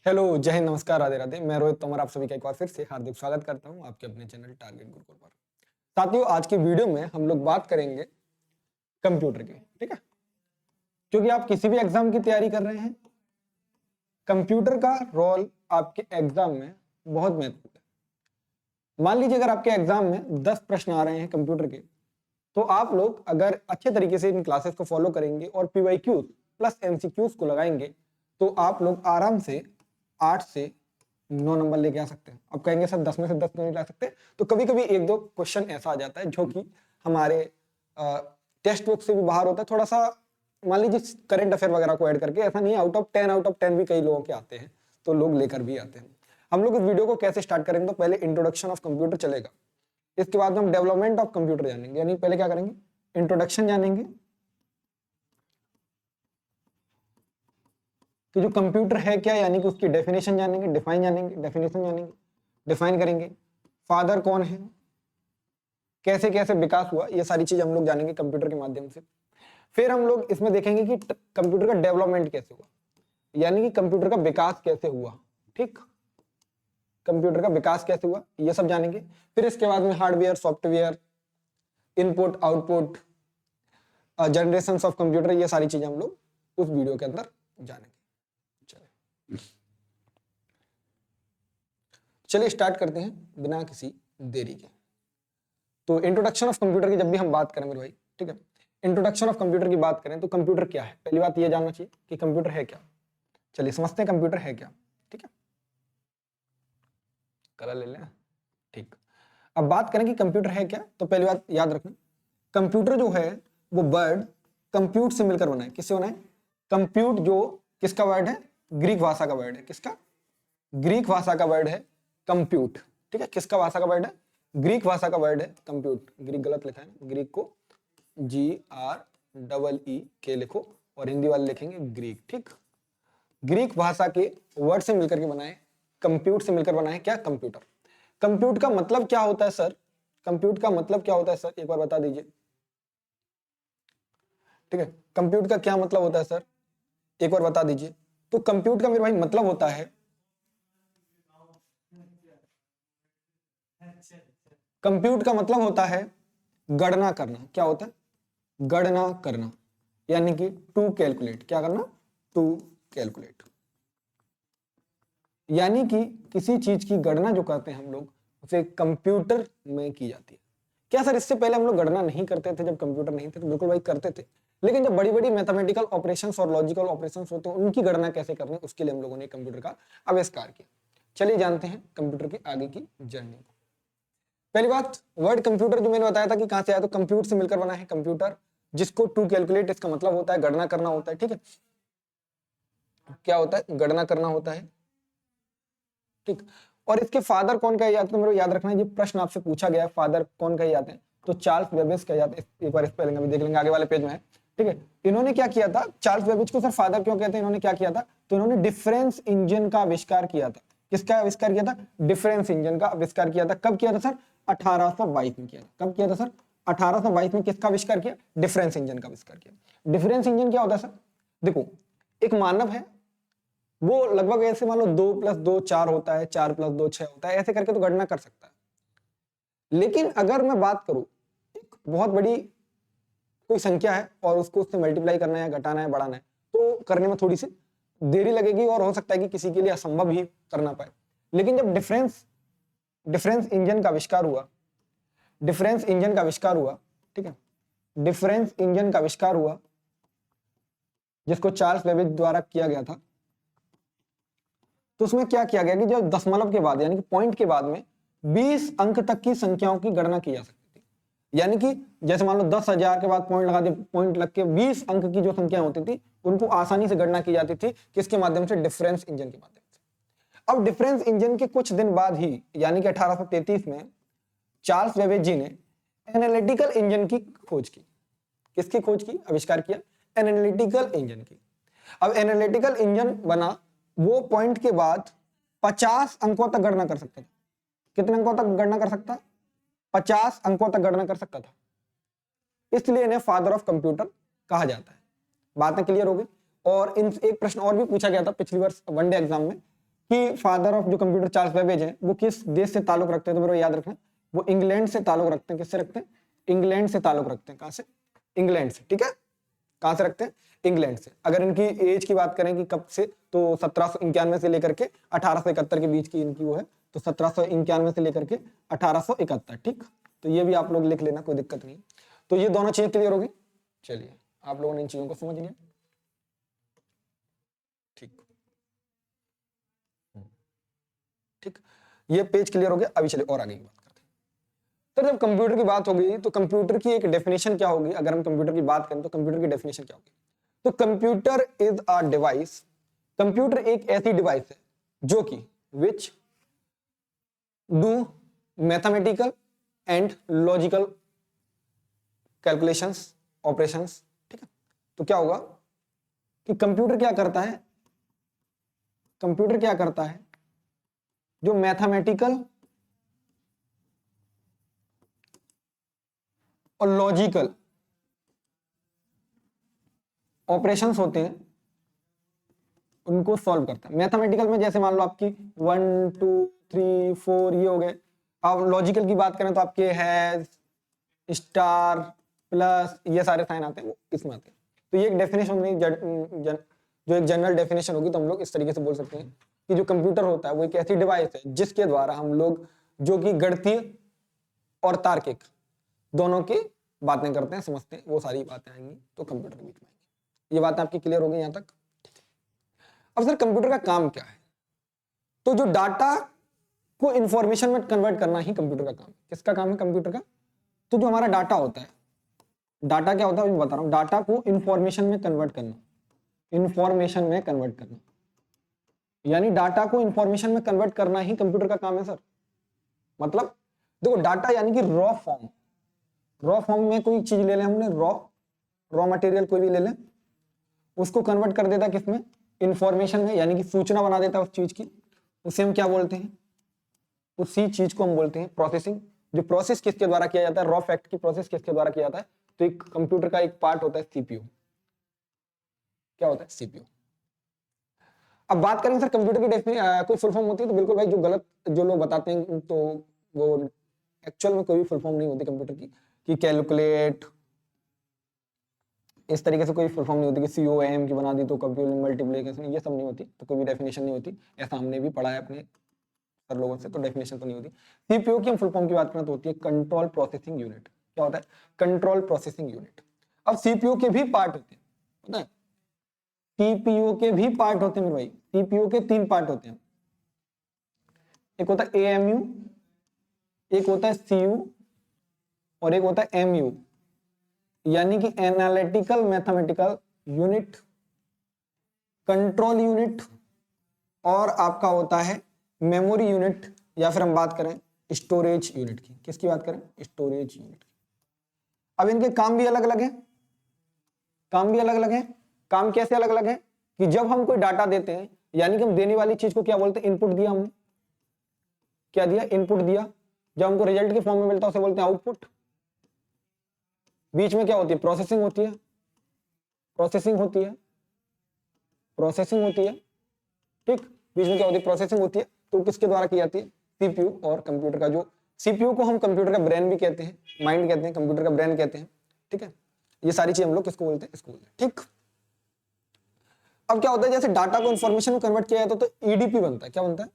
Hello, जय हिंद, नमस्कार, राधे राधे। मैं रोहित तोमर आप सभी का एक बार फिर से हार्दिक स्वागत करता हूं आपके अपने चैनल टारगेट गुरुकुल पर। साथियों, आज की वीडियो में हम लोग बात करेंगे कंप्यूटर की, ठीक है। क्योंकि आप किसी भी एग्जाम की तैयारी कर रहे हैं, कंप्यूटर का रोल आपके एग्जाम में बहुत महत्वपूर्ण है। मान लीजिए अगर आपके एग्जाम में 10 प्रश्न आ रहे हैं कंप्यूटर के, तो आप लोग अगर अच्छे तरीके से इन क्लासेस को फॉलो करेंगे और पीवाईक्यूज प्लस एमसीक्यूज को लगाएंगे, तो आप लोग आराम से 8 से 9 नंबर लेके आ सकते हैं। अब कहेंगे सर 10 में से 10 क्यों नहीं ला सकते? तो कभी कभी एक दो क्वेश्चन ऐसा आ जाता है जो कि हमारे टेक्स्ट बुक से भी बाहर होता है, थोड़ा सा मान लीजिए करंट अफेयर वगैरह को ऐड करके। ऐसा नहीं है, आउट ऑफ 10 भी कई लोगों के आते हैं, तो लोग लेकर भी आते हैं। हम लोग इस वीडियो को कैसे स्टार्ट करेंगे? तो पहले इंट्रोडक्शन ऑफ कंप्यूटर चलेगा, इसके बाद हम डेवलपमेंट ऑफ कंप्यूटर जानेंगे। यानी पहले क्या करेंगे? इंट्रोडक्शन जानेंगे कि जो कंप्यूटर है क्या, यानी कि उसकी डेफिनेशन जानेंगे, डेफिनेशन जानेंगे, डिफाइन करेंगे। फादर कौन है, कैसे कैसे विकास हुआ, ये सारी चीज हम लोग जानेंगे कंप्यूटर के माध्यम से। फिर हम लोग इसमें देखेंगे कि कंप्यूटर का डेवलपमेंट कैसे हुआ, यानी कि कंप्यूटर का विकास कैसे हुआ, ठीक। कंप्यूटर का विकास कैसे हुआ, ये सब जानेंगे। फिर इसके बाद में hardware, software, input output, generation of computer, ये सारी चीजें हम लोग उस वीडियो के अंदर जानेंगे। चलिए स्टार्ट करते हैं बिना किसी देरी के। तो इंट्रोडक्शन ऑफ कंप्यूटर की जब भी हम बात करें मेरे भाई, ठीक है, इंट्रोडक्शन ऑफ कंप्यूटर की बात करें तो कंप्यूटर क्या है, पहली बात ये जानना चाहिए कि कंप्यूटर है क्या। चलिए समझते हैं कंप्यूटर है क्या, ठीक है। कलर ले लें, ठीक। अब बात करें कि कंप्यूटर है क्या, तो पहली बात याद रखना, कंप्यूटर जो है वो वर्ड कंप्यूट से मिलकर बना है। किससे बना है? कंप्यूट जो किसका वर्ड है? ग्रीक भाषा का वर्ड है। किसका? ग्रीक भाषा का वर्ड है कंप्यूट, ठीक है। किसका भाषा का वर्ड है? ग्रीक भाषा का वर्ड है कंप्यूट। ग्रीक गलत लिखा है ना, ग्रीक को GREE लिखो और हिंदी वाले लिखेंगे ग्रीक, ठीक। ग्रीक भाषा के वर्ड से मिलकर के बनाए, कंप्यूट से मिलकर बनाए क्या? कंप्यूटर। कंप्यूट का मतलब क्या होता है सर? कंप्यूट का मतलब क्या होता है सर, एक बार बता दीजिए, ठीक है। कंप्यूट का क्या मतलब होता है सर, एक बार बता दीजिए। तो कंप्यूट का मेरे भाई मतलब होता है, कंप्यूट का मतलब होता है गणना करना। क्या होता है? गणना करना, यानी कि टू कैलकुलेट। क्या करना? टू कैलकुलेट, यानी कि किसी चीज की गणना जो करते हैं हम लोग, उसे कंप्यूटर में की जाती है। क्या सर इससे पहले हम लोग गणना नहीं करते थे जब कंप्यूटर नहीं थे? तो बिल्कुल भाई करते थे, लेकिन जब बड़ी बड़ी मैथमेटिकल ऑपरेशंस और लॉजिकल ऑपरेशंस होते हैं, उनकी गणना कैसे करनी, उसके लिए हम लोगों ने कंप्यूटर का आविष्कार किया। चलिए जानते हैं कंप्यूटर की आगे की जर्नी को। पहली बात, वर्ड कंप्यूटर जो मैंने बताया था कि कहां से आया, तो कंप्यूट से मिलकर बना है कंप्यूटर, जिसको टू कैलकुलेट, इसका मतलब होता है गणना करना होता है, ठीक है। क्या होता है? गणना करना होता है, ठीक। और इसके फादर कौन कहे जाते हैं? मेरे को याद रखना है, ये प्रश्न आपसे पूछा गया है, फादर कौन कहे जाते हैं? तो चार्ल्स बेबेज कहे जाते हैं। एक बार स्पेलिंग अभी देख लेंगे, आगे वाले पेज में है, ठीक है। इन्होंने क्या किया था? चार्ल्स बेबेज को सर फादर क्यों कहते हैं? इन्होंने क्या किया था? तो इन्होंने डिफरेंस इंजन का आविष्कार किया था। किसका आविष्कार किया था? डिफरेंस इंजन का आविष्कार किया था। कब किया था सर? 1822 में किया था। कब किया था सर? 1822 में। किसका आविष्कार किया? डिफरेंस इंजन का आविष्कार किया। डिफरेंस इंजन क्या होता है सर? देखो, एक मानव है, वो लगभग ऐसे मान लो 2+2 4 होता है, 4+2 6 होता है, ऐसे करके तो गणना कर सकता है। लेकिन अगर मैं बात करूं, एक बहुत बड़ी कोई संख्या है और उसको उससे मल्टीप्लाई करना है, घटाना है, बढ़ाना है, तो करने में थोड़ी सी देरी लगेगी और हो सकता है कि किसी के लिए असंभव ही करना पाए। लेकिन जब डिफरेंस इंजन का आविष्कार हुआ, डिफरेंस इंजन का आविष्कार हुआ, ठीक है, डिफरेंस इंजन का आविष्कार हुआ, जिसको चार्ल्स बेबेज द्वारा किया गया था, तो उसमें क्या किया गया कि जब दशमलव के बाद यानी कि पॉइंट के बाद में 20 अंक तक की संख्याओं की गणना की जा सकती थी। यानी कि जैसे मान लो 10,000 के बाद पॉइंट लगा दिए, पॉइंट लग के 20 अंक की जो संख्या होती थी, उनको आसानी से गणना की जाती थी। किसके माध्यम से? डिफरेंस इंजन के माध्यम से। अब डिफरेंस इंजन के कुछ दिन बाद ही, यानी कि 1833 में, चार्ल्स बेबेज जी ने एनालिटिकल इंजन की खोज की। किसकी खोज की? आविष्कार किया एनालिटिकल इंजन की। अब एनालिटिकल इंजन बना, वो पॉइंट के बाद 50 अंकों तक गणना कर सकता था। कितने अंकों तक गणना कर सकता? 50 अंकों तक गणना कर सकता था, इसलिए इन्हें फादर ऑफ कंप्यूटर कहा जाता है। बातें क्लियर हो गई। और इन एक प्रश्न और भी पूछा गया था पिछली वर्ष वनडे एग्जाम में कि फादर ऑफ जो कंप्यूटर चार्ल्स बेबेज है वो किस देश से ताल्लुक रखते हैं, तो मेरे याद रखना वो इंग्लैंड से ताल्लुक रखते हैं। किससे रखते हैं? इंग्लैंड से ताल्लुक रखते हैं। कहां से? इंग्लैंड से। ठीक है, कहां से रखते हैं? इंग्लैंड से। अगर इनकी एज की बात करें कि कब से, तो 1791 से लेकर के 1871 के बीच की इनकी वो है, तो 1791 से लेकर के 1871। ठीक, तो ये भी आप लोग लिख लेना, कोई दिक्कत नहीं। तो ये दोनों चीजें क्लियर होगी। चलिए, आप लोगों ने इन चीजों को समझ लिया। ठीक ठीक, ये पेज क्लियर हो गया। अभी चलिए और आगे की बात करते हैं। तो जब कंप्यूटर की बात होगी तो कंप्यूटर की एक डेफिनेशन क्या होगी? अगर हम कंप्यूटर की बात करें तो कंप्यूटर की डेफिनेशन क्या होगी? तो computer is a device, computer एक ऐसी डिवाइस है जो कि which do mathematical and logical calculations, operations. ठीक है, तो क्या होगा कि कंप्यूटर क्या करता है? कंप्यूटर क्या करता है? जो मैथमेटिकल और लॉजिकल ऑपरेशंस होते हैं उनको सॉल्व करता है। मैथमेटिकल में जैसे मान लो आपकी 1 2 3 4 ये हो गए। अब लॉजिकल की बात करें तो आपके हैज, स्टार, प्लस, ये सारे साइन आते हैं, वो इसमें आते हैं। तो ये एक डेफिनेशन नहीं, जो एक जनरल डेफिनेशन होगी तो हम लोग इस तरीके से बोल सकते हैं कि जो कंप्यूटर होता है वो एक ऐसी डिवाइस है जिसके द्वारा हम लोग जो कि गणितीय और तार्किक दोनों की बातें करते हैं, समझते हैं, वो सारी बातें आएंगी तो कंप्यूटर के बीच में आएंगी। ये बात आपकी क्लियर हो गई यहां तक? अब सर कंप्यूटर का काम क्या है? तो जो डाटा को इंफॉर्मेशन में कन्वर्ट करना ही कंप्यूटर का काम है। किसका काम है कंप्यूटर का? तो जो हमारा डाटा होता है, डाटा क्या होता है मैं बता रहा हूं, डाटा को इंफॉर्मेशन में कन्वर्ट करना, इंफॉर्मेशन में कन्वर्ट करना, यानी डाटा को इंफॉर्मेशन में कन्वर्ट करना ही कंप्यूटर का काम है सर। मतलब देखो डाटा यानी कि रॉ फॉर्म, रॉ फॉर्म में कोई चीज ले लें हमने, रॉ मटेरियल कोई भी ले लें, उसको कन्वर्ट कर देता किसमें? इंफॉर्मेशन में, यानी कि सूचना बना देता उस चीज की। उसे हम क्या बोलते हैं? उसी चीज को हम बोलते हैं प्रोसेसिंग। जो प्रोसेस किसके द्वारा किया जाता है? रॉ फैक्ट की प्रोसेस किसके द्वारा किया जाता है? तो एक कंप्यूटर का एक पार्ट होता है सीपीयू। क्या होता है? सीपीयू। अब बात करें सर कंप्यूटर की कोई फुल फॉर्म होती है, तो बिल्कुल भाई जो गलत जो लोग बताते हैं तो वो एक्चुअल में कोई भी फुल फॉर्म नहीं होती कंप्यूटर की, कि कैलकुलेट, इस तरीके से कोई फुल फॉर्म नहीं होती कि COM की बना दी तो कंप्यूटर मल्टीप्लिकेशन, ये सब नहीं होती, तो कोई भी डेफिनेशन नहीं होती। ऐसा हमने भी पढ़ा है अपने सर लोगों से, तो डेफिनेशन तो नहीं होती। सीपीयू की हम फुल फॉर्म की बात करें तो होती है कंट्रोल प्रोसेसिंग यूनिट। क्या होता है? Control processing unit. अब सीपीयू के भी पार्ट होते हैं, पता है? सीपीयू के भी पार्ट होते हैं भाई। सीपीयू के 3 पार्ट होते हैं, एक होता है AMU, एक होता है CU और एक होता है MU, यानी कि analytical mathematical unit, control unit, और आपका होता है मेमोरी यूनिट, या फिर हम बात करें स्टोरेज यूनिट की। किसकी बात करें? स्टोरेज यूनिट की। अब इनके काम भी अलग अलग है, काम भी अलग अलग है। काम कैसे अलग अलग है? कि जब हम कोई डाटा देते हैं, यानी कि हम देने वाली चीज को क्या बोलते हैं? इनपुट दिया हमने, क्या दिया? इनपुट दिया। जब हमको रिजल्ट के फॉर्म में मिलता है उसे बोलते हैं आउटपुट। बीच में क्या होती है? प्रोसेसिंग होती है, प्रोसेसिंग होती है, प्रोसेसिंग होती है। ठीक, बीच में क्या होती है? प्रोसेसिंग होती है। तो किसके द्वारा की जाती है? सीपीयू और कंप्यूटर का। जो सीपीयू को हम कंप्यूटर का ब्रेन भी कहते हैं, माइंड कहते हैं, कंप्यूटर का ब्रेन कहते हैं। ठीक है, ये सारी चीज हम लोग किसको बोलते हैं? इसको बोलते हैं। ठीक, अब क्या होता है? जैसे डाटा को इंफॉर्मेशन में कन्वर्ट किया जाता है तो ईडीपी बनता है। क्या बनता है?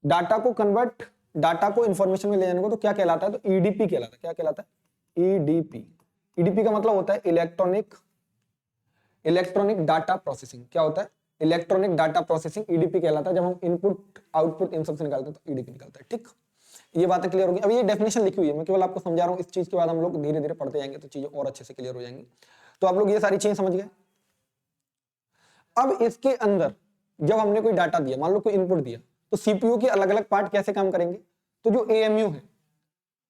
डाटा को कन्वर्ट, डाटा को इंफॉर्मेशन में ले जाने को तो क्या कहलाता है? तो ईडीपी कहलाता है। क्या कहलाता है? ईडीपी। ईडीपी का मतलब होता है इलेक्ट्रॉनिक डाटा प्रोसेसिंग। क्या होता है? इलेक्ट्रॉनिक डाटा प्रोसेसिंग, ईडीपी कहलाता है। जब हम इनपुट आउटपुट इन सब से निकालते हैं तो ईडीपी निकलता है। ठीक, ये बातें क्लियर होगी। अब ये डेफिनेशन लिखी हुई है, मैं केवल आपको समझा रहा हूँ। इस चीज के बाद हम लोग धीरे धीरे पढ़ते जाएंगे तो चीजें और अच्छे से क्लियर हो जाएंगी। तो आप लोग ये सारी चीजें समझ गए। अब इसके अंदर जब हमने कोई डाटा दिया, मान लो कोई इनपुट दिया, तो सीपीयू के अलग अलग पार्ट कैसे काम करेंगे? तो जो एएमयू है,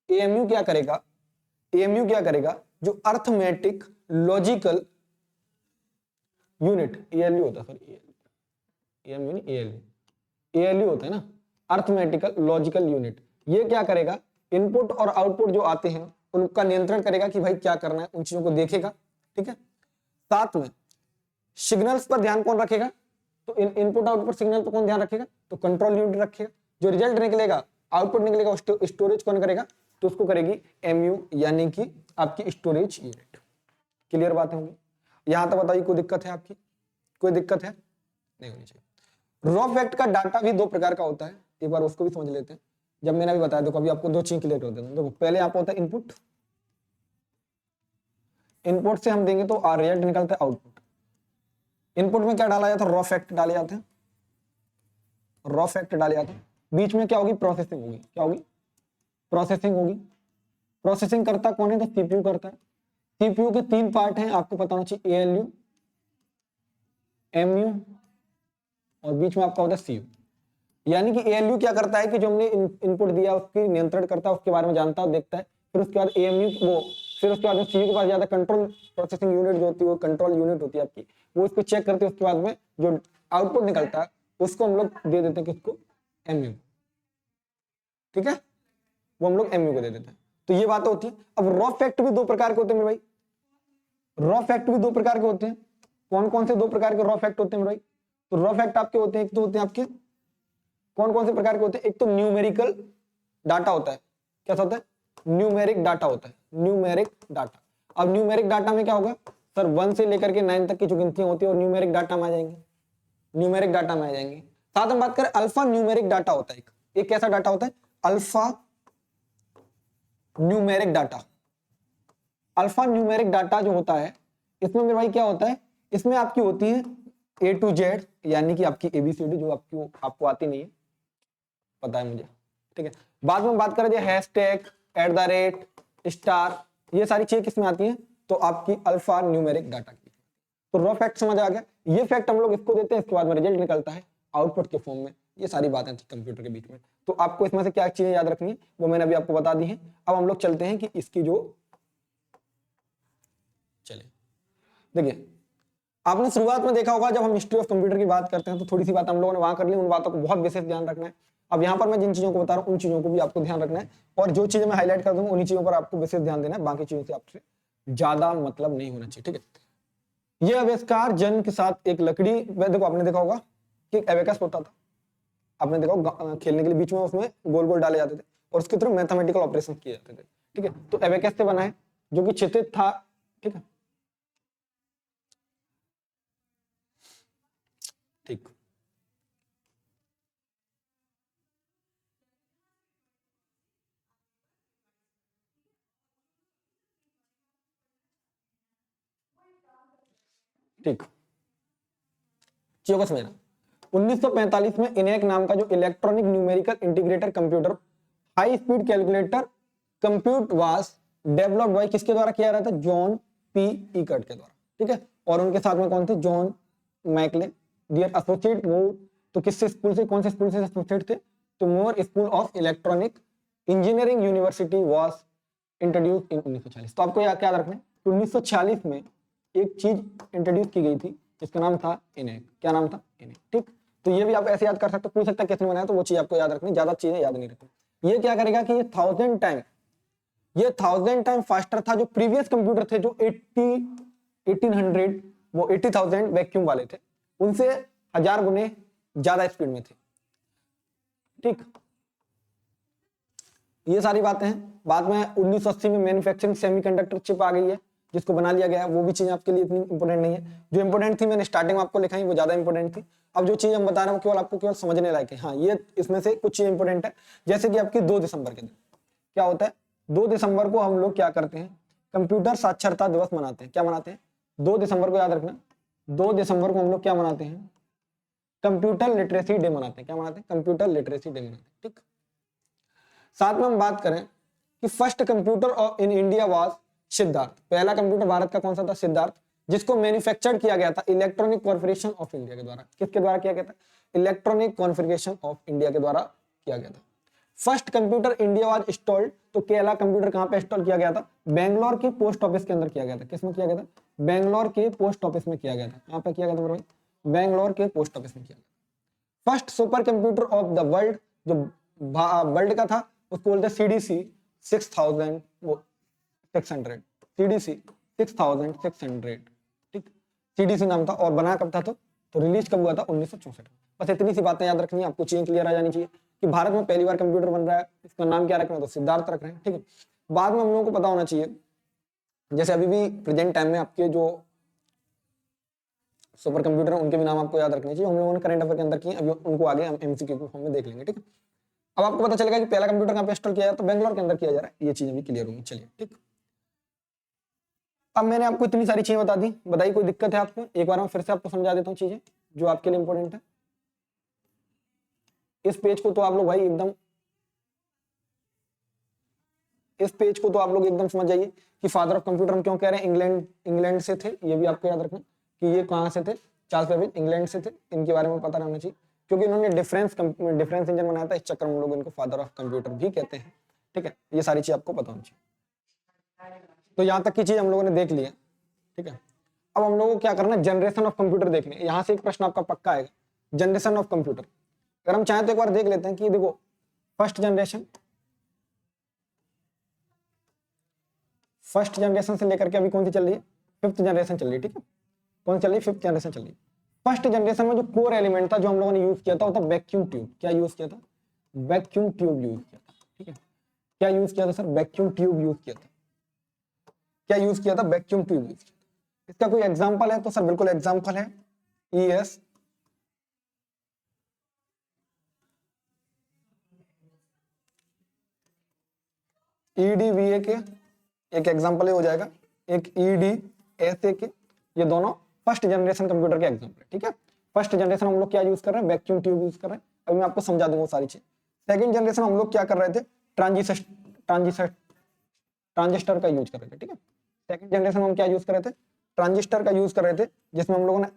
एएमयू क्या करेगा? एएमयू क्या करेगा? जो अर्थमेटिक लॉजिकल यूनिट, एएलयू होता है, सॉरी एएमयू नहीं, एएलयू, एएलयू होता है ना, अर्थमेटिकल लॉजिकल यूनिट। ये क्या करेगा? इनपुट और आउटपुट जो आते हैं उनका नियंत्रण करेगा कि भाई क्या करना है, उन चीजों को देखेगा। ठीक है, साथ में सिग्नल्स पर ध्यान कौन रखेगा? तो इनपुट आउटपुट सिग्नल तो कौन ध्यान रखेगा, तो कंट्रोल यूनिट रखेगा। जो रिजल्ट निकलेगा, आउटपुट निकलेगा, स्टोरेज कौन करेगा, तो उसको करेगी एमयू, यानी कि आपकी स्टोरेज यूनिट। क्लियर बातें होंगी, यहां तक बताइए कोई दिक्कत है आपकी, कोई दिक्कत है, नहीं होनी चाहिए। रॉ फैक्ट का डाटा भी दो प्रकार का होता है, एक बार उसको भी समझ लेते हैं। जब मैंने अभी बताया, देखो अभी आपको दो चीज क्लियर कर देता हूं। देखो पहले यहाँ पे होता है इनपुट, इनपुट से हम देंगे तो रिजल्ट निकलता है आउटपुट। इनपुट में क्या डाला जाता है, रॉ फैक्ट डाले जाते हैं, रॉ फैक्ट डाले जाते हैं। बीच में क्या होगी, प्रोसेसिंग होगी, क्या होगी, प्रोसेसिंग होगी। प्रोसेसिंग करता कौन है, तो सीपीयू करता है। सीपीयू के तीन पार्ट हैं, आपको पता होना चाहिए, एएलयू, एमयू और बीच में आपका होता है सीयू। यानी कि एएलयू क्या करता है कि जो हमने इनपुट दिया उसकी नियंत्रण करता है, उसके बारे में जानता है, देखता है। फिर उसके बाद एएमयू वो, फिर उसके बाद में सीयू के पास जाता है, कंट्रोल प्रोसेसिंग यूनिट जो होती है, वो कंट्रोल यूनिट होती है आपकी, वो इसको चेक करती है। उसके बाद में जो आउटपुट निकलता है उसको हम लोग दे देते हैं किसको, एमयू, ठीक है, वो हम लोग एमयू को दे देते हैं। तो ये बात होती है। अब रॉ फैक्ट भी दो प्रकार के होते हैं मेरे भाई, रॉ फैक्ट भी दो प्रकार के होते हैं। कौन कौन से दो प्रकार के रॉ फैक्ट होते हैं मेरे भाई, तो रॉ फैक्ट आपके होते हैं, एक तो होते हैं आपके कौन कौन से प्रकार के होते हैं, एक तो न्यूमेरिकल डाटा होता है। क्या होता है, न्यूमेरिक डाटा होता है, न्यूमेरिक डाटा। अब न्यूमेरिक डाटा में क्या होगा सर, 1 से लेकर के 9 तक की जो गिनतियां होती है वो न्यूमेरिक डाटा में आ जाएंगी, न्यूमेरिक डाटा में आ जाएंगी। साथ में बात करें अल्फा न्यूमेरिक डाटा होता है, एक कैसा डाटा होता है, alpha numeric data. Alpha numeric data जो होता है, इसमें मेरे भाई क्या होता है, इसमें आपकी होती है ए टू जेड, यानी कि आपकी एबीसीडी, जो आपको आती नहीं है, पता है मुझे, ठीक है। बाद में बात करें हैशटैग, @ स्टार, ये सारी चीजें किसमें आती हैं, तो आपकी अल्फा न्यूमेरिक डाटा की। तो रॉ फैक्ट समझ आ गया, ये फैक्ट हम लोग इसको देते हैं, इसके बाद में रिजल्ट निकलता है आउटपुट के फॉर्म में। ये सारी बातें थी कंप्यूटर के बीच में। तो आपको इसमें से क्या चीजें याद रखनी है वो मैंने अभी आपको बता दी है। अब हम लोग चलते हैं कि इसकी जो, चले देखिए, आपने शुरुआत में देखा होगा जब हम हिस्ट्री ऑफ कंप्यूटर की बात करते हैं तो थोड़ी सी बात हम लोगों ने वहां कर ली, उन बातों को बहुत विशेष ध्यान रखना है। अब यहाँ पर मैं जिन चीजों को बता रहा हूँ उन चीजों को भी आपको ध्यान रखना है, और जो चीजें मैं हाईलाइट कर दूंगा उन्हीं चीजों पर आपको विशेष ध्यान देना है, बाकी चीजों से आपसे ज्यादा मतलब नहीं होना चाहिए, ठीक है। ये आविष्कार जन्म के साथ एक लकड़ी, देखो आपने देखा होगा कि एक एबेकस होता था, आपने देखा होगा खेलने के लिए, बीच में उसमें गोल गोल डाले जाते थे और उसके थ्रू मैथमेटिकल ऑपरेशन किए जाते थे, ठीक है। तो एबेकस से बना है, जो कि क्षितिज था, ठीक है, ठीक। ठीक, चीजों को समझना। 1945 में इनेक नाम का जो electronic numerical integrator computer, high speed calculator compute was developed by, किसके द्वारा किया रहा था, जॉन पी इकर्ट के द्वारा, ठीक है। और उनके साथ में कौन थे, John Macaulay, dear associate move, तो किससे स्कूल से, कौन से स्कूल से एसोसिएट थे, तो Moore school of electronic engineering university was introduced in 1940। तो आपको याद क्या रखना है, 1946 में एक चीज इंट्रोड्यूस की गई थी जिसका नाम था इनेक। क्या नाम था, इनेक, ठीक। तो ये भी आप ऐसे याद कर सकते हो, पूछ सकता है किसने बनाया, तो वो चीज आपको याद रखनी, ज्यादा चीजें याद नहीं रखनी। ये क्या करेगा कि ये 1000 टाइम फास्टर था जो प्रीवियस कंप्यूटर थे, जो 1800 वो 80,000 वैक्यूम वाले थे, उनसे 1000 गुने ज्यादा स्पीड में थे, ठीक। ये सारी बातें हैं। बाद में 1980 में मैन्युफैक्चरिंग सेमीकंडक्टर चिप आ गई है, जिसको बना लिया गया है। वो भी चीज आपके लिए इतनी इंपॉर्टेंट नहीं है, जो इंपॉर्टेंट थी मैंने स्टार्टिंग में आपको लिखाई, वो ज्यादा इंपॉर्टेंट थी। अब जो चीज हम बता रहे हैं केवल आपको केवल समझने लायक है। हाँ, ये इसमें से कुछ चीज इंपॉर्टेंट है, जैसे कि आपकी 2 दिसंबर के दिन क्या होता है, 2 दिसंबर को हम लोग क्या करते हैं, कंप्यूटर साक्षरता दिवस मनाते हैं। क्या मनाते हैं, 2 दिसंबर को याद रखना, 2 दिसंबर को हम लोग क्या मनाते हैं, कंप्यूटर लिटरेसी डे मनाते हैं। क्या मनाते हैं, कंप्यूटर लिटरेसी डे मनाते हैं, ठीक। साथ में हम बात करें कि first computer in India was Siddharth. पहला कंप्यूटर भारत का कौन सा था, सिद्धार्थ, जिसको मैन्युफैक्चर्ड किया गया था इलेक्ट्रॉनिक कॉर्पोरेशन ऑफ इंडिया के द्वारा। किसके द्वारा किया गया था, इलेक्ट्रॉनिक कॉर्पोरेशन ऑफ इंडिया के द्वारा किया गया था। First computer India was installed, तो पहला कंप्यूटर कहां पे इंस्टॉल किया गया था, बेंगलोर के पोस्ट ऑफिस के अंदर किया गया था। किसमें किया गया था, बेंगलोर के पोस्ट ऑफिस में किया गया था। कहां पे किया गया था, बेंगलोर के पोस्ट ऑफिस में किया गया। First super computer of the world, जो वर्ल्ड का था, उसको बोलते हैं सीडीसी 6600, सीडीसी 6600, ठीक, सीडीसी नाम था। और बना कब था, तो तो रिलीज कब हुआ था? 1964। बस इतनी सी बातें याद रखनी है आपको, चीजें क्लियर आ जानी चाहिए कि भारत में पहली बार कंप्यूटर बन रहा है, इसका नाम क्या रखना है? तो सिद्धार्थ रख रहे हैं, ठीक है। बाद में हम लोगों को पता होना चाहिए, जैसे अभी भी प्रेजेंट टाइम में आपके जो सुपर कंप्यूटर है उनके भी नाम आपको याद रखने चाहिए, हम लोगों ने करंट अफेयर के अंदर किए, अभी उनको आगे हम एमसीक्यू के फॉर्म में देख लेंगे, ठीक है। अब आपको पता चलेगा कि पहला कंप्यूटर कहाँ पे इंस्टॉल किया जाए, तो बेंगलोर के अंदर किया जा रहा है, ये चीजें भी क्लियर होंगी। चलिए ठीक, अब मैंने आपको इतनी सारी चीजें बता दी, बताइए कोई दिक्कत है आपको? एक बार मैं फिर से आपको समझा देता हूँ चीजें जो आपके लिए इंपॉर्टेंट है। इस पेज को तो आप लोग भाई एकदम, इस पेज को तो आप लोग एकदम समझ जाइए कि फादर ऑफ कंप्यूटर हम क्यों कह रहे हैं, इंग्लैंड से थे, ये भी आपको याद रखना कि ये कहाँ से थे, चार्ल्स बेबेज इंग्लैंड से थे, इनके बारे में पता रहना चाहिए क्योंकि इन्होंने डिफरेंस इंजन बनाया था, इस चक्कर में हम लोग इनको फादर ऑफ कंप्यूटर भी कहते हैं, ठीक है। ये सारी चीज आपको पता होनी चाहिए। तो यहाँ तक की चीज हम लोगों ने देख लिया, ठीक है। अब हम लोगों को क्या करना है, जनरेशन ऑफ कंप्यूटर देखने, यहाँ से एक प्रश्न आपका पक्का आएगा, जनरेशन ऑफ कंप्यूटर। अगर हम चाहें तो एक बार देख लेते हैं कि देखो फर्स्ट जनरेशन से लेकर के अभी कौन सी चल रही है, फिफ्थ जनरेशन चल रही है, ठीक है। कौन चल रही है? फिफ्थ जनरेशन चल रही है। फर्स्ट जनरेशन में जो कोर एलिमेंट था जो हम लोगों ने यूज किया था वो था वैक्यूम ट्यूब। क्या यूज किया था? वैक्यूम ट्यूब यूज किया था, ठीक है। क्या यूज किया था सर? वैक्यूम ट्यूब यूज किया था। क्या यूज किया था? वैक्यूम ट्यूब यूज किया था। इसका कोई एग्जाम्पल है? तो सर बिल्कुल एग्जाम्पल है, ES EDVA के एक एग्जाम्पल हो जाएगा, एक EDSA के, ये दोनों फर्स्ट जनरेशन कंप्यूटर के एग्जाम्पल है, ठीक है। फर्स्ट जनरेशन हम लोग क्या यूज कर रहे हैं? वैक्यूम ट्यूब यूज कर रहे हैं, अभी मैं आपको समझा दूंगा सारी चीज। सेकंड जनरेशन हम लोग क्या कर रहे थे? ट्रांजिस्टर का यूज कर रहे थे, ठीक है। सेकंड जनरेशन में हम क्या यूज कर रहे थे? ट्रांजिस्टर का यूज कर रहे थे, जिसमें हम लोगों ने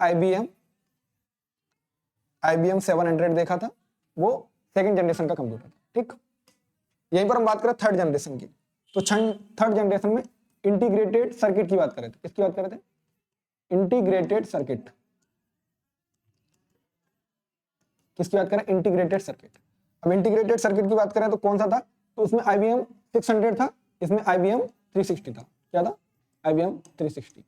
IBM 700 देखा था, वो सेकंड जनरेशन का कंप्यूटर था, ठीक। यहीं पर हम बात करें थर्ड जनरेशन की, तो थर्ड जनरेशन में इंटीग्रेटेड सर्किट की बात कर रहे थे। किसकी बात कर रहे थे? Integrated circuit. किसकी बात करें? Integrated circuit. अब इंटीग्रेटेड सर्किट की बात करें तो कौन सा था? तो उसमें IBM 600 था, इसमें IBM 360 था। क्या था? IBM 360।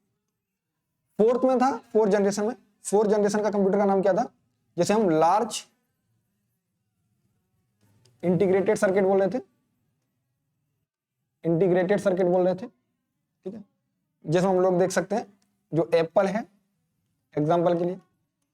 फोर्थ में था, फोर्थ जनरेशन में, फोर्थ जनरेशन का कंप्यूटर का नाम क्या था? जैसे हम लार्ज इंटीग्रेटेड सर्किट बोल रहे थे, इंटीग्रेटेड सर्किट बोल रहे थे, ठीक है। जैसे हम लोग देख सकते हैं जो एप्पल है, एग्जांपल के लिए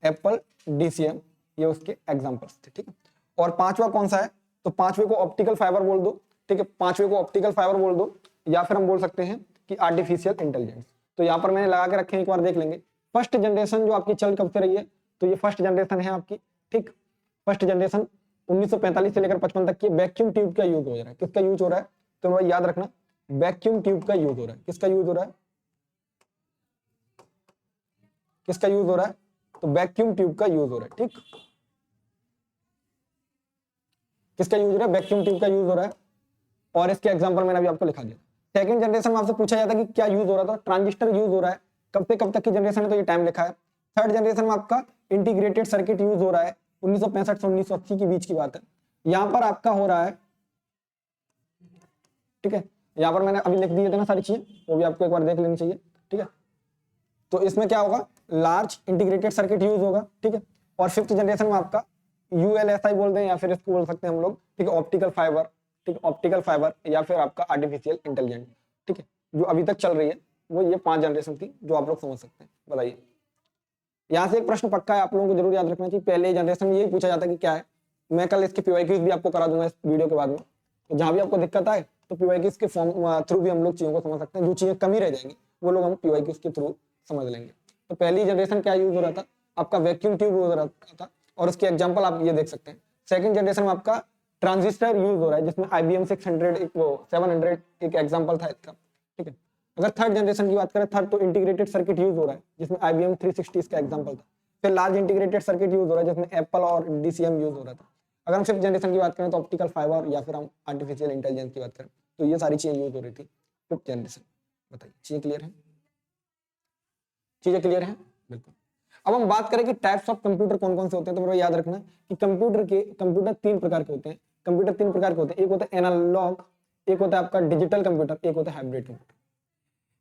एप्पल, DCM, ये उसके एग्जांपल्स थे, ठीक है। और पांचवा कौन सा है? तो पांचवे को ऑप्टिकल फाइबर बोल दो, ठीक है। पांचवे को ऑप्टिकल फाइबर बोल दो, या फिर हम बोल सकते हैं कि आर्टिफिशियल इंटेलिजेंस। तो यहाँ पर मैंने लगा के रखे, एक बार देख लेंगे। फर्स्ट जनरेशन जो आपकी चल कब से रही है, तो ये फर्स्ट जनरेशन है आपकी, ठीक। फर्स्ट जनरेशन 1945 से लेकर 55 तक की वैक्यूम ट्यूब का यूज हो रहा है। किसका यूज हो रहा है? तो भाई याद रखना, वैक्यूम ट्यूब का यूज हो रहा है। किसका यूज हो रहा है? किसका यूज हो रहा है? तो वैक्यूम ट्यूब का यूज हो रहा है, ठीक। किसका यूज हो रहा है? वैक्यूम ट्यूब का यूज हो रहा है, और इसके एग्जांपल मैंने अभी आपको लिखा दिया। सेकंड जनरेशन में आपसे पूछा जाता है कि क्या यूज हो रहा था? ट्रांजिस्टर यूज हो रहा है। कब से कब तक की जनरेशन है? तो ये टाइम लिखा है। थर्ड जनरेशन में आपका इंटीग्रेटेड सर्किट यूज हो रहा है, 1965 से 1980 के बीच की बात है। यहां पर आपका हो रहा है, ठीक है। यहाँ पर मैंने अभी लिख दिए थे ना सारी चीजें, वो भी आपको एक बार देख लेनी चाहिए, ठीक है। तो इसमें क्या होगा? लार्ज इंटीग्रेटेड सर्किट यूज होगा, ठीक है। और फिफ्थ जनरेशन में आपका ULSI बोल दें, या फिर इसको बोल सकते हैं हम लोग, ठीक है, ऑप्टिकल फाइबर, ठीक है, ऑप्टिकल फाइबर, या फिर आपका आर्टिफिशियल इंटेलिजेंस, ठीक है। जो अभी तक चल रही है वो ये 5 जनरेशन थी, जो आप लोग समझ सकते हैं। बताइए, यहाँ से एक प्रश्न पक्का है, आप लोगों को जरूर याद रखना चाहिए। पहले जनरेशन में यही पूछा जाता है कि क्या है। मैं कल इसके PYQs भी आपको करा दूंगा इस वीडियो के बाद में, तो जहां भी आपको दिक्कत आए तो PYQs के फॉर्म थ्रू भी हम लोग चीजों को समझ सकते हैं। जो चीजें कमी रह जाएंगी वो लोग हम PYQs के थ्रू समझ लेंगे। तो पहली जनरेशन क्या यूज हो रहा था? आपका वैक्यूम ट्यूब हो रहा था, और उसके एग्जाम्पल आप ये देख सकते हैं। सेकंड जनरेशन में आपका ट्रांजिस्टर यूज हो रहा है, जिसमें IBM 700 एक एग्जाम्पल था इसका, ठीक है। अगर थर्ड जनरेशन की बात करें, थर्ड तो इंटीग्रेटेड सर्किट यूज हो रहा है, जिसमें IBM 360 इसका एग्जाम्पल था। फिर लार्ज इंटीग्रेटेड सर्किट यूज हो रहा है, जिसमें एप्पल और DCM यूज हो रहा था। अगर हम फिफ्थ जनरेशन की बात करें तो ऑप्टिकल फाइबर, या फिर हम आर्टिफिशियल इंटेलिजेंस की बात करें, तो ये सारी चीजें यूज हो रही थी फिफ्थ जनरेशन। बताइए, चीजें क्लियर है? चीजें क्लियर है? बिल्कुल। अब हम बात करें कि टाइप्स ऑफ कंप्यूटर कौन कौन से होते हैं, तो मेरे को याद रखना कि कंप्यूटर 3 प्रकार के होते हैं। कंप्यूटर 3 प्रकार के होते हैं, एक होता है एनालॉग, एक होता है आपका डिजिटल कंप्यूटर, एक होता है हाइब्रिड कंप्यूटर।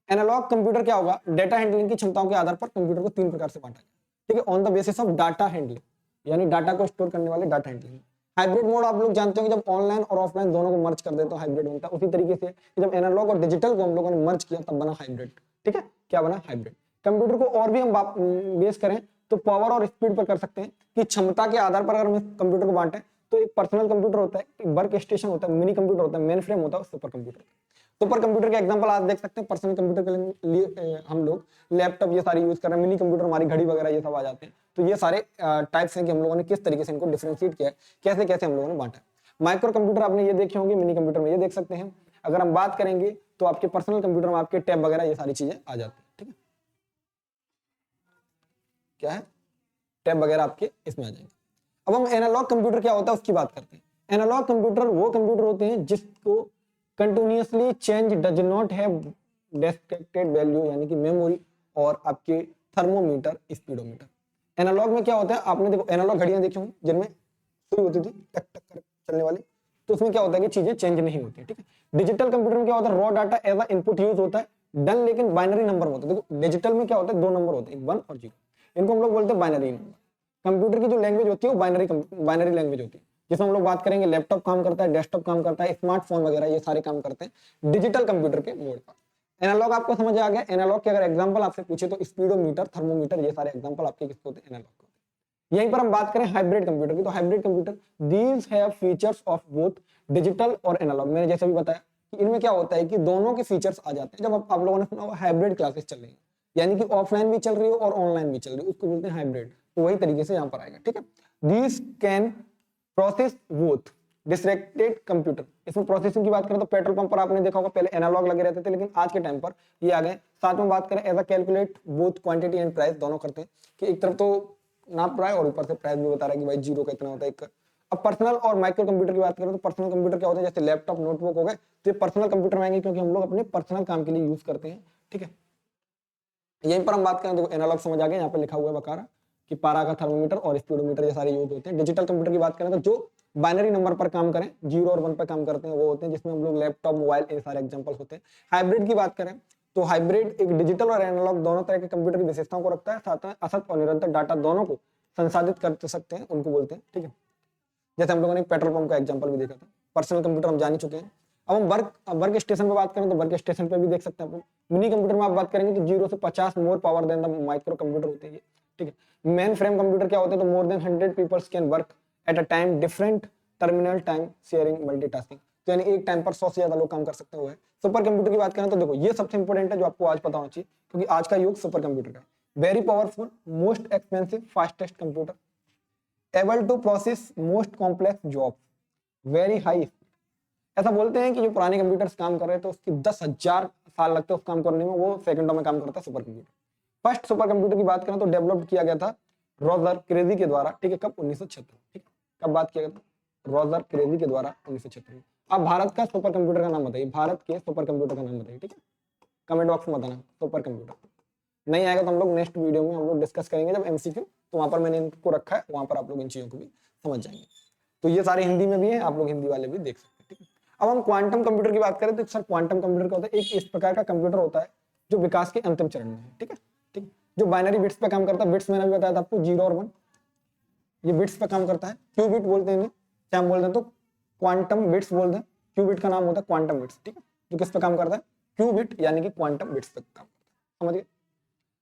एनालॉग कंप्यूटर क्या होगा? डेटा हैंडलिंग की क्षमताओं के आधार पर कंप्यूटर को 3 प्रकार से बांटा गया। ठीक है, on the basis of data handling, यानी डाटा को स्टोर करने वाले डाटा हैंडलिंग। हाइब्रिड मोड आप लोग जानते हो कि जब ऑनलाइन और ऑफलाइन दोनों को मर्ज कर देते तो हाइब्रिड बनता है। उसी तरीके से जब एनालॉग और डिजिटल को हम लोगों ने मर्ज किया तब बना हाइब्रिड। ठीक है, क्या बना? हाइब्रिड। कंप्यूटर को और भी हम बेस करें तो पावर और स्पीड पर कर सकते हैं कि क्षमता के आधार पर अगर हम कंप्यूटर को बांटें तो एक पर्सनल कंप्यूटर होता है, एक वर्क स्टेशन होता है, मिनी कंप्यूटर होता है, मेन फ्रेम होता है, सुपर कंप्यूटर। सुपर कंप्यूटर के एग्जांपल आज देख सकते हैं। पर्सनल कंप्यूटर के लिए हम लोग लैपटॉप ये सारी यूज कर रहे हैं, मिनी कंप्यूटर हमारी घड़ी वगैरह ये सब आ जाते हैं। तो ये सारे टाइप्स हैं कि हम लोगों ने किस तरीके से इनको डिफरेंशिएट किया है, कैसे कैसे हम लोगों ने बांटा है। माइक्रो कंप्यूटर आपने ये देखे होंगे, मिनी कंप्यूटर में ये देख सकते हैं। अगर हम बात करेंगे तो आपके पर्सनल कंप्यूटर में आपके टैब वगैरह ये सारी चीजें आ जाती है। ठीक है, क्या है? टैब वगैरह आपके इसमें आ जाएंगे। अब हम एनालॉग कंप्यूटर क्या होता है उसकी बात करते हैं। एनालॉग कंप्यूटर वो कंप्यूटर होते हैं जिसको continuously change does not have descripted value, यानी कि मेमोरी और आपके थर्मोमीटर, स्पीडोमीटर। एनालॉग में क्या होता है, आपने देखो एनालॉग घड़ियां देखी होंगी जिनमें सुई होती थी टक टक कर चलने वाली, तो उसमें क्या होता है कि चीजें चेंज नहीं होती। ठीक है, डिजिटल कंप्यूटर में क्या होता है, raw data as a input use होता है, डन लेकिन बाइनरी नंबर में होता है। देखो डिजिटल में क्या होता है, दो नंबर होते हैं, 1 और 0, इनको हम लोग बोलते हैं बाइनरी नंबर। कंप्यूटर की जो लैंग्वेज होती है वो बाइनरी लैंग्वेज होती है, जिसमें हम लोग बात करेंगे लैपटॉप काम करता है, डेस्कटॉप काम करता है, स्मार्टफोन वगैरह ये सारे काम करते हैं डिजिटल कंप्यूटर के मोड पर। एनालॉग आपको समझ आ गया। एनालॉग के अगर एग्जांपल आपसे पूछे तो स्पीडोमीटर, थर्मोमीटर, ये सारे एग्जांपल आपके किसके होते हैं? एनालॉग के होते हैं। यहीं पर हम बात करें हाइब्रिड कंप्यूटर की, तो hybrid computer these have features of both digital और एनालॉग। मैंने जैसे भी बताया कि इनमें क्या होता है कि दोनों के फीचर्स आ जाते हैं। जब आप लोगों ने सुना हाइब्रिड क्लासेस चल रही है, यानी कि ऑफलाइन भी चल रही हो और ऑनलाइन भी चल रही है, उसको बोलते हैं हाइब्रिड। तो वही तरीके से यहाँ पर आएगा। ठीक है, these can process both distracted computer. इसमें प्रोसेसिंग की बात करें तो पेट्रोल पंप पर आपने देखा होगा पहले एनालॉग लगे रहते थे, लेकिन आज के टाइम पर ये आ गए। साथ में बात करें as a calculate both quantity and price, दोनों करते हैं कि एक तरफ तो नाप रहा है और ऊपर से प्राइस भी बता रहा है कि भाई जीरो का इतना होता है एक। अब पर्सनल और माइक्रो कंप्यूटर की बात करें तो पर्सनल कंप्यूटर क्या होता है, जैसे लैपटॉप, नोटबुक हो गए, तो ये पर्सनल कंप्यूटर में आएंगे क्योंकि हम लोग अपने पर्सनल काम के लिए यूज करते हैं। ठीक है, यहीं पर हम बात करें तो एनालॉग समझ आ गया, यहाँ पे लिखा हुआ है बकारा कि पारा का थर्मोमीटर और स्पीडोमीटर ये सारे यूज होते हैं। डिजिटल कंप्यूटर की बात करें तो जो बाइनरी नंबर पर काम करें, 0 और 1 पर काम करते हैं, वो होते हैं, जिसमें हम लोग लैपटॉप, मोबाइल, ये सारे एग्जांपल होते हैं। हाइब्रिड की बात करें तो हाइब्रिड एक डिजिटल और एनालॉग दोनों तरह के कंप्यूटर की विशेषताओं को रखता है, साथ में असत और निरंतर डाटा दोनों को संसाधित कर सकते हैं, उनको बोलते हैं। ठीक है, जैसे हम लोगों ने पेट्रोल पंप का एग्जांपल भी देखा था। पर्सनल कंप्यूटर हम जान ही चुके हैं। अब हम वर्क स्टेशन पे बात करें तो वर्क स्टेशन पे भी देख सकते हैं आप। मिनी कंप्यूटर में आप बात करेंगे तो 0 से 50 more power than the micro computer होते हैं। ठीक है, मेन फ्रेम कंप्यूटर क्या होते हैं, तो more than 100 peoples can work at a time, different terminal time sharing, multitasking. तो यानी एक टाइम पर 100 से ज्यादा लोग काम कर सकते हुए। सुपर कंप्यूटर की बात करें तो देखो ये सबसे इंपॉर्टेंट है जो आपको आज पता होना चाहिए, क्योंकि आज का युग सुपर कंप्यूटर का है। Very powerful, most expensive, fastest computer, able to process most complex job, very high. ऐसा बोलते हैं कि जो पुराने कंप्यूटर्स काम कर रहे थे तो उसकी 10,000 साल लगते हैं उस काम करने में, वो सेकंडों में काम करता है super computer. First super computer की बात करें तो डेवलप किया गया था रॉजर क्रेजी के द्वारा। ठीक है, कब? 1976। ठीक है, कब बात किया गया था? रॉजर क्रेजी के द्वारा 1976 में। अब भारत का सुपर कंप्यूटर का नाम बताइए, भारत के सुपर कंप्यूटर का नाम बताइए। ठीक है, कमेंट बॉक्स में बताना सुपर कंप्यूटर। नहीं आएगा तो हम लोग नेक्स्ट वीडियो में हम लोग डिस्कस करेंगे जब एमसीक्यू, तो वहां पर मैंने इनको रखा है, वहां पर आप लोग इन चीजों को भी समझ जाएंगे। तो ये सारे हिंदी में भी है, आप लोग हिंदी वाले भी देख सकते हैं। ठीक है, अब हम क्वांटम कंप्यूटर की बात करें तो सर क्वांटम कंप्यूटर क्या होता है, एक इस प्रकार का कंप्यूटर होता है जो विकास के अंतिम चरण में है। ठीक है, ठीक, जो बाइनरी बिट्स पे काम करता है। बिट्स मैंने भी बताया था आपको, 0 और 1, ये बिट्स पे काम करता है। क्यूबिट बोलते हैं इन्हें, क्या हम बोलते हैं तो क्वांटम बिट्स बोलते हैं। क्यूबिट का नाम होता है क्वांटम बिट्स। ठीक है, जो किस पे काम करता है, क्यूबिट यानी कि क्वांटम बिट्स पे काम करता है। समझ गए?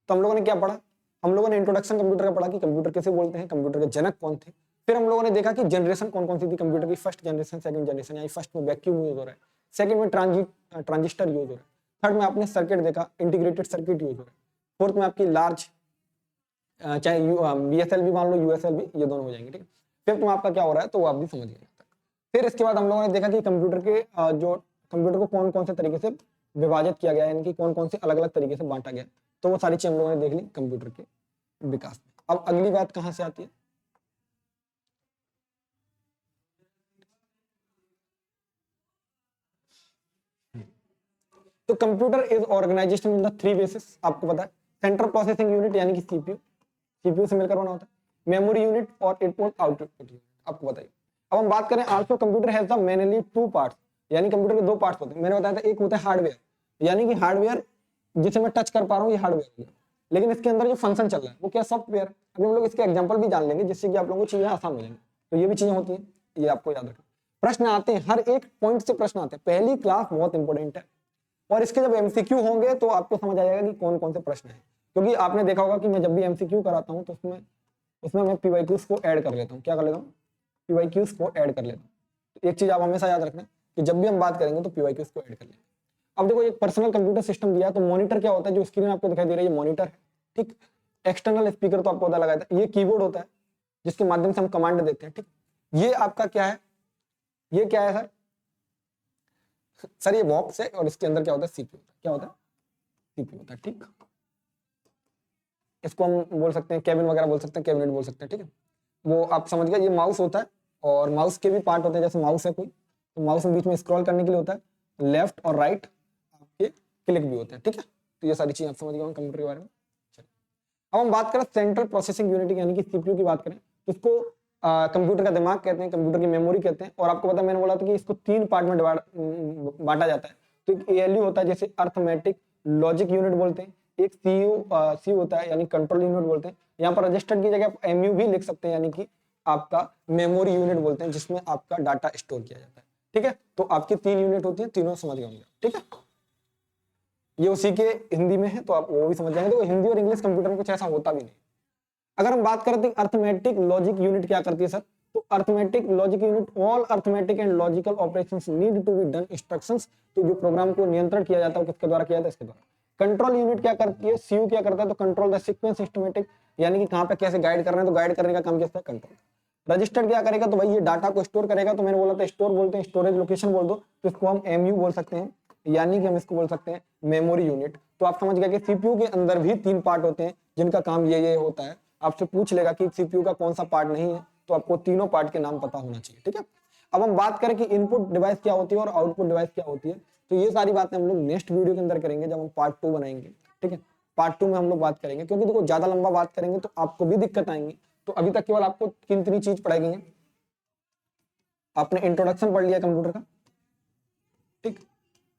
तो हम लोगों ने क्या पढ़ा, हम लोगों ने इंट्रोडक्शन कंप्यूटर का पढ़ा कि कंप्यूटर किसे बोलते हैं, कंप्यूटर के जनक कौन थे। फिर हम लोगों ने देखा कि जनरेशन कौन कौन सी थी कंप्यूटर की, फर्स्ट जनरेशन, सेकंड जनरेशन, यानी फर्स्ट में वैक्यूम यूज हो रहा है, सेकंड में ट्रांजिस्टर यूज हो रहा है, थर्ड में आपने सर्किट देखा, इंटीग्रेटेड सर्किट यूज हो रहा है, फोर्थ में आपकी लार्ज, चाहे बीएसएल भी मान लो, यूएसएल भी, ये दोनों हो जाएंगे। ठीक है, फिफ्थ में आपका क्या हो रहा है तो वो आप भी समझ गए। फिर इसके बाद हम लोगों ने देखा कि कंप्यूटर के जो कंप्यूटर को कौन कौन से तरीके से विभाजित किया गया है, यानी कि कौन कौन से अलग अलग तरीके से बांटा गया, तो वो सारी चीजें हम लोगों ने देख ली कंप्यूटर के विकास में। अब अगली बात कहां से आती है, तो computer is organization in the 3 basis. आपको पता है, सेंट्रल प्रोसेसिंग यूनिट यानी कि सीपीयू, सीपीयू से मिलकर बना होता है, मेमोरी यूनिट और इनपुट आउटपुट यूनिट, आपको बताइए। अब हम बात करें also computer has the mainly 2 parts, यानी कंप्यूटर के 2 पार्ट्स होते हैं। मैंने बताया था एक होता है हार्डवेयर, यानी कि हार्डवेयर जिसे मैं टच कर पा रहा हूँ, ये हार्डवेयर हो गया। लेकिन इसके अंदर जो फंक्शन चल रहा है वो क्या, सॉफ्टवेयर। अभी हम लोग इसके एग्जांपल भी जान लेंगे जिससे कि आप लोगों को चीजें आसान हो जाएंगी। तो ये भी चीजें होती हैं, ये आपको याद रखना। प्रश्न आते हैं, हर एक पॉइंट से प्रश्न आते हैं, पहली क्लास बहुत इंपॉर्टेंट है। और इसके जब एमसीक्यू होंगे तो आपको समझ आ जाएगा कि कौन कौन से प्रश्न है, क्योंकि आपने देखा होगा कि मैं जब भी एमसीक्यू कराता हूँ तो उसमें मैं पीवाईक्यूज को ऐड कर लेता हूँ। क्या कर लेता हूँ? पीवाईक्यूज को ऐड कर लेता हूँ। तो एक चीज आप हमेशा याद रखना कि जब भी हम बात करेंगे तो पीवाईक्यूज को ऐड कर लेंगे। अब देखो, एक पर्सनल कंप्यूटर सिस्टम दिया है, तो मॉनिटर क्या होता है? जो स्क्रीन आपको दिखाई दे रही है मॉनिटर है, ठीक। एक्सटर्नल स्पीकर तो आपको पता लगा था, ये कीबोर्ड होता है जिसके माध्यम से हम कमांड देते हैं, ठीक। ये आपका क्या है? ये क्या है सर? ये बॉक्स है और इसके अंदर क्या होता है? सीपीयू। क्या होता है? सीपीयू होता है, ठीक। इसको हम बोल सकते हैं कैबिन वगैरह बोल सकते हैं, कैबिनेट बोल सकते हैं, ठीक है। वो आप समझ गए। ये माउस होता है और माउस के भी पार्ट होते हैं, जैसे माउस है कोई तो माउस में बीच में स्क्रॉल करने के लिए होता है, लेफ्ट और राइट आपके क्लिक भी होते हैं, ठीक है। तो ये सारी चीजें आप समझ गए कंप्यूटर के बारे में। अब हम बात करें सेंट्रल प्रोसेसिंग यूनिट यानी कि सीपीयू की बात करें तो इसको कंप्यूटर का दिमाग कहते हैं, कंप्यूटर की मेमोरी कहते हैं। और आपको पता है, मैंने बोला था कि इसको 3 पार्ट में बांटा जाता है। तो एक एएलयू होता है जैसे अर्थमेटिक लॉजिक यूनिट बोलते हैं, एक सी होता है यानी कंट्रोल यूनिट बोलते हैं। यहाँ पर रजिस्टर्ड की जगह आप एमयू भी लिख सकते हैं यानी कि आपका मेमोरी यूनिट बोलते हैं, जिसमें आपका डाटा स्टोर किया जाता है, ठीक है। तो आपकी 3 यूनिट होती है, तीनों समझ गए होंगे, ठीक है। ये उसी के हिंदी में है तो आप वो भी समझ जाएंगे। तो हिंदी और इंग्लिश कंप्यूटर में कुछ ऐसा होता भी नहीं। अगर हम बात करते हैं अर्थमेटिक लॉजिक यूनिट क्या करती है सर, तो arithmetic logic unit all arithmetic and logical operations need to be done instructions. तो जो प्रोग्राम को नियंत्रण किया जाता है वो किसके द्वारा किया जाता है? इसके द्वारा। कंट्रोल यूनिट क्या करती है? सीयू क्या करता है? तो कंट्रोल द सीक्वेंस सिस्टमैटिक, यानी कि कहां पे कैसे गाइड कर रहे हैं, तो गाइड करने का काम किसका? कंट्रोल। रजिस्टर्ड क्या करेगा? तो भाई ये डाटा को स्टोर करेगा। तो मैंने बोला था स्टोर बोलते हैं, स्टोरेज लोकेशन बोल दो, तो इसको हम एमयू बोल सकते हैं, यानी कि हम इसको बोल सकते हैं मेमोरी यूनिट। तो आप समझ गए कि सीपीयू के अंदर भी 3 पार्ट होते हैं जिनका काम ये होता है। आपसे पूछ लेगा कि सीपीयू का कौन सा पार्ट नहीं है, तो आपको तीनों पार्ट के नाम पता होना चाहिए, ठीक है। अब हम बात करें कि इनपुट डिवाइस क्या होती है और आउटपुट डिवाइस क्या होती है, तो ये सारी बातें हम लोग नेक्स्ट वीडियो के अंदर करेंगे जब हम पार्ट 2 बनाएंगे, ठीक है। पार्ट 2 में हम लोग बात करेंगे, क्योंकि देखो ज्यादा लंबा बात करेंगे तो आपको भी दिक्कत आएंगी। तो अभी तक केवल आपको कितनी चीज पढ़ाई गई? आपने इंट्रोडक्शन पढ़ लिया कंप्यूटर का, ठीक।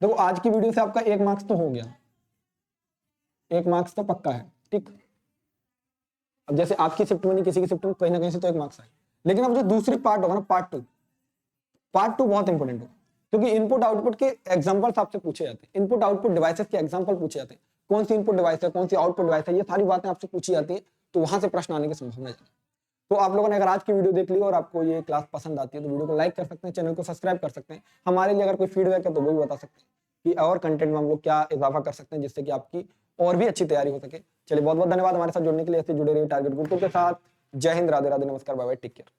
देखो आज की वीडियो से आपका 1 मार्क्स तो हो गया, 1 मार्क्स तो पक्का है, ठीक। अब जैसे आपकी शिफ्ट में नहीं, किसी की शिफ्ट में कहीं ना कहीं से तो 1 मार्क्स आए। लेकिन अब जो दूसरी पार्ट होगा ना, पार्ट टू बहुत इंपॉर्टेंट होगा, क्योंकि इनपुट आउटपुट के एग्जांपल्स आपसे पूछे जाते हैं। इनपुट आउटपुट डिवाइसेस के एग्जांपल पूछे जाते हैं, कौन सी इनपुट डिवाइस है, कौन सी आउटपुट डिवाइस है, ये सारी बातें आपसे पूछी जाती है। तो वहां से प्रश्न आने की संभावना है। तो आप लोगों ने अगर आज की वीडियो देख ली और आपको ये क्लास पसंद आती है तो वीडियो को लाइक कर सकते हैं, चैनल को सब्सक्राइब कर सकते हैं। हमारे लिए अगर कोई फीडबैक है तो वो भी बता सकते हैं कि और कंटेंट में हम लोग क्या इजाफा कर सकते हैं जिससे कि आपकी और भी अच्छी तैयारी हो सके। चलिए बहुत बहुत धन्यवाद हमारे साथ जुड़ने के लिए। ऐसे जुड़े रहिए टारगेट ग्रुप के साथ। जय हिंद, राधे राधे, नमस्कार, बाय बाय, टेक केयर।